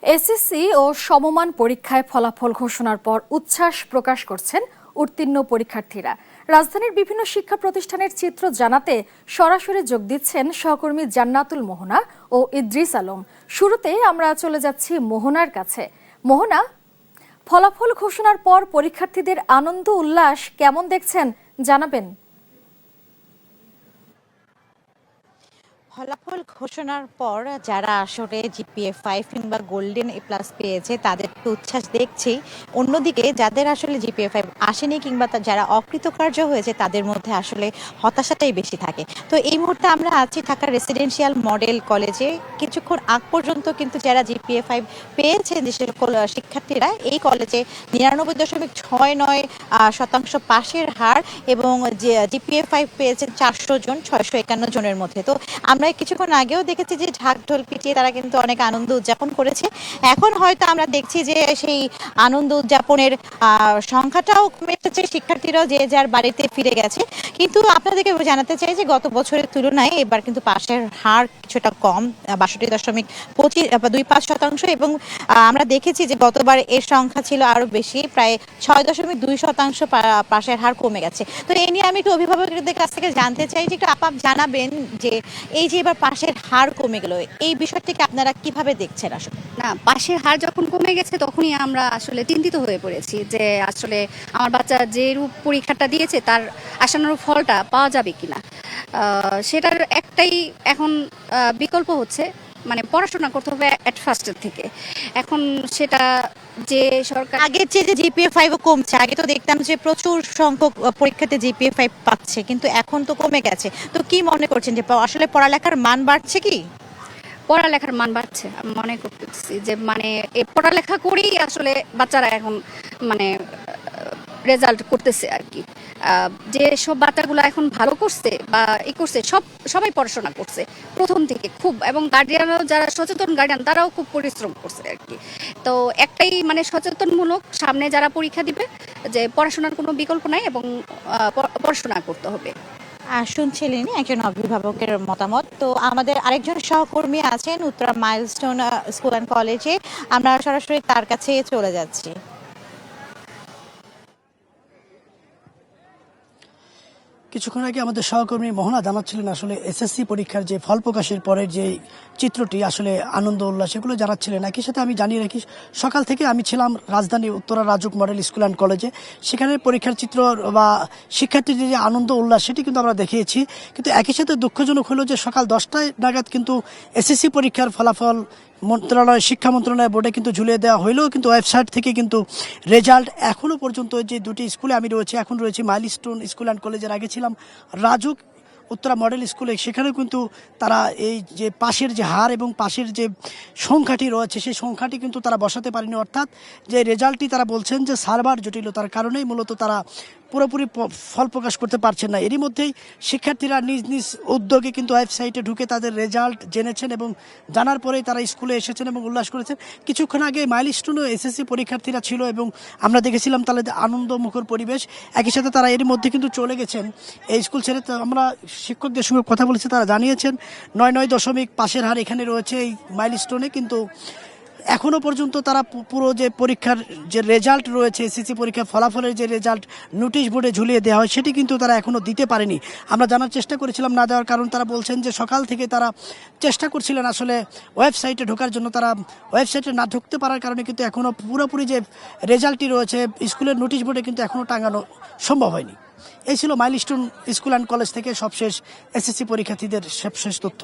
SSC ও সমমান পরীক্ষায় ফলাফল ঘোষণার পর উচ্ছ্বাস প্রকাশ করছেন উত্তীর্ণ পরীক্ষার্থীরা। রাজধানীর বিভিন্ন শিক্ষা প্রতিষ্ঠানের চিত্র জানাতে সরাসরি যোগ দিচ্ছেন সহকর্মী জান্নাতুল মোহনা ও ইদ্রিস আলম। শুরুতে আমরা চলে যাচ্ছি মোহনার কাছে। মোহনা, ফলাফল ঘোষণার পর পরীক্ষার্থীদের আনন্দ উল্লাস কেমন দেখছেন জানাবেন? ফলাফল ঘোষণার পর যারা আসলে জিপিএ 5 কিংবা গোল্ডেন এ প্লাস পেয়েছে তাদের তো উচ্ছ্বাস দেখছি। অন্যদিকে যাদের আসলে জিপিএ 5 আসেনি কিংবা যারা অকৃতকার্য হয়েছে তাদের মধ্যে আসলে হতাশাটাই বেশি থাকে। তো এই মুহূর্তে আমরা আছি ঢাকার রেসিডেন্সিয়াল মডেল কলেজে। কিছুক্ষণ আগ পর্যন্ত কিন্তু যারা জিপিএ 5 পেয়েছেন যে সকল শিক্ষার্থীরা, এই কলেজে 99.69% পাশের হার এবং জিপিএ 5 পেয়েছেন 400 জন 651 জনের মধ্যে। তো আমরা কিছুক্ষণ আগেও দেখেছি যে ঢাক ঢোল পিটিয়ে তারা কিন্তু অনেক আনন্দ উদযাপন করেছে। এখন হয়তো আমরা দেখছি যে সেই আনন্দ উদযাপনের সংখ্যাটাও কমে এসেছে, শিক্ষার্থীরাও যে যার বাড়িতে ফিরে গেছে। কিন্তু আপনাদেরকে জানাতে চাই যে গত বছরের তুলনায় এবার কিন্তু পাশের হার কিছুটা কম, 62.25% এবং আমরা দেখেছি যে গতবার এর সংখ্যা ছিল আরো বেশি, প্রায় 6.2% পাশের হার কমে গেছে। তো এই নিয়ে আমি একটু অভিভাবকদের কাছ থেকে জানতে চাই যে একটু আপনি জানাবেন যে এই যে এবার পাশের হার কমে গেল, এই বিষয়টিকে আপনারা কিভাবে দেখছেন? আসলে না, পাশের হার যখন কমে গেছে তখনই আমরা আসলে চিন্তিত হয়ে পড়েছি যে আসলে আমার বাচ্চা যে রূপ পরীক্ষাটা দিয়েছে তার আশানুরূপ ফলটা পাওয়া যাবে কিনা। সেটার একটাই এখন বিকল্প হচ্ছে মানে পড়াশোনা করতে হবে অ্যাট ফার্স্টের থেকে। এখন সেটা যে সরকার আগের চেয়ে যে জিপিএ 5 কমছে, আগে তো দেখতাম যে প্রচুর সংখ্যক পরীক্ষাতে জিপিএ 5 পাচ্ছে, কিন্তু এখন তো কমে গেছে। তো কি মনে করছেন যে আসলে পড়ালেখার মান বাড়ছে কি? পড়ালেখার মান বাড়ছে আমি মনে করতেছি যে মানে এই পড়ালেখা করেই আসলে বাচ্চারা এখন মানে রেজাল্ট করতেছে আর কি। যে সব বাচ্চাগুলো এখন ভালো করছে বা করছে সবাই পড়াশোনা করছে প্রথম থেকে খুব, এবং গার্ডিয়ানরাও যারা সচেতন গার্ডিয়ান তারাও খুব পরিশ্রম করছে আর কি। তো একটাই মানে সচেতনমূলক সামনে যারা পরীক্ষা দিবে যে পড়াশোনার কোনো বিকল্প নাই এবং পড়াশোনা করতে হবে। শুনছিলেন একজন অভিভাবকের মতামত। তো আমাদের আরেকজন সহকর্মী আছেন উত্তরা মাইলস্টোন স্কুল অ্যান্ড কলেজে, আমরা সরাসরি তার কাছে চলে যাচ্ছি। কিছুক্ষণ আগে আমাদের সহকর্মী মোহনা জানাচ্ছিলেন আসলে এসএসসি পরীক্ষার যে ফল প্রকাশের পরের যে চিত্রটি, আসলে আনন্দ উল্লাস এগুলো জানাচ্ছিলেন। একই সাথে আমি জানিয়ে রাখি, সকাল থেকে আমি ছিলাম রাজধানী Uttara RAJUK model school and কলেজে। সেখানে পরীক্ষার চিত্র বা শিক্ষার্থীদের যে আনন্দ উল্লাস সেটি কিন্তু আমরা দেখিয়েছি। কিন্তু একই সাথে দুঃখজনক হলো যে সকাল 10টায় নাগাদ কিন্তু এসএসসি পরীক্ষার ফলাফল শিক্ষা মন্ত্রণালয় বোর্ডে কিন্তু ঝুলিয়ে দেওয়া হইলেও কিন্তু ওয়েবসাইট থেকে কিন্তু রেজাল্ট এখনও পর্যন্ত, যে দুটি স্কুলে আমি রয়েছি, এখন রয়েছি মাইলস্টোন স্কুল অ্যান্ড কলেজের, আগে ছিলাম রাজুক উত্তরা মডেল স্কুলে, সেখানেও কিন্তু তারা এই যে পাশের যে হার এবং পাশের যে সংখ্যাটি রয়েছে সেই সংখ্যাটি কিন্তু তারা বসাতে পারেনি। অর্থাৎ যে রেজাল্টটি তারা বলছেন যে সার্ভার জটিলতার কারণেই মূলত তারা পুরোপুরি ফল প্রকাশ করতে পারছেন না। এরই মধ্যেই শিক্ষার্থীরা নিজ নিজ উদ্যোগে কিন্তু ওয়েবসাইটে ঢুকে তাদের রেজাল্ট জেনেছেন এবং জানার পরেই তারা স্কুলে এসেছেন এবং উল্লাস করেছেন। কিছুক্ষণ আগে মাইলস্টোনও এসএসসি পরীক্ষার্থীরা ছিল এবং আমরা দেখেছিলাম তাদের আনন্দমুখর পরিবেশ। একই সাথে তারা এর মধ্যে কিন্তু চলে গেছেন এই স্কুল ছেড়ে। আমরা শিক্ষকদের সঙ্গে কথা বলেছি, তারা জানিয়েছেন 99 পাশের হার এখানে রয়েছে এই মাইলস্টোনে, কিন্তু এখনও পর্যন্ত তারা পুরো যে পরীক্ষার যে রেজাল্ট রয়েছে, এসএসসি পরীক্ষার ফলাফলের যে রেজাল্ট নোটিশ বোর্ডে ঝুলিয়ে দেওয়া হয় সেটি কিন্তু তারা এখনও দিতে পারেনি। আমরা জানার চেষ্টা করেছিলাম, না দেওয়ার কারণ তারা বলছেন যে সকাল থেকে তারা চেষ্টা করছিলেন আসলে ওয়েবসাইটে ঢোকার জন্য, তারা ওয়েবসাইটে না ঢুকতে পারার কারণে কিন্তু এখনও পুরোপুরি যে রেজাল্টটি রয়েছে স্কুলের নোটিশ বোর্ডে কিন্তু এখনও টাঙানো সম্ভব হয়নি। এই ছিল মাইলস্টোন স্কুল অ্যান্ড কলেজ থেকে সবশেষ এসএসসি পরীক্ষার্থীদের সবশেষ তথ্য।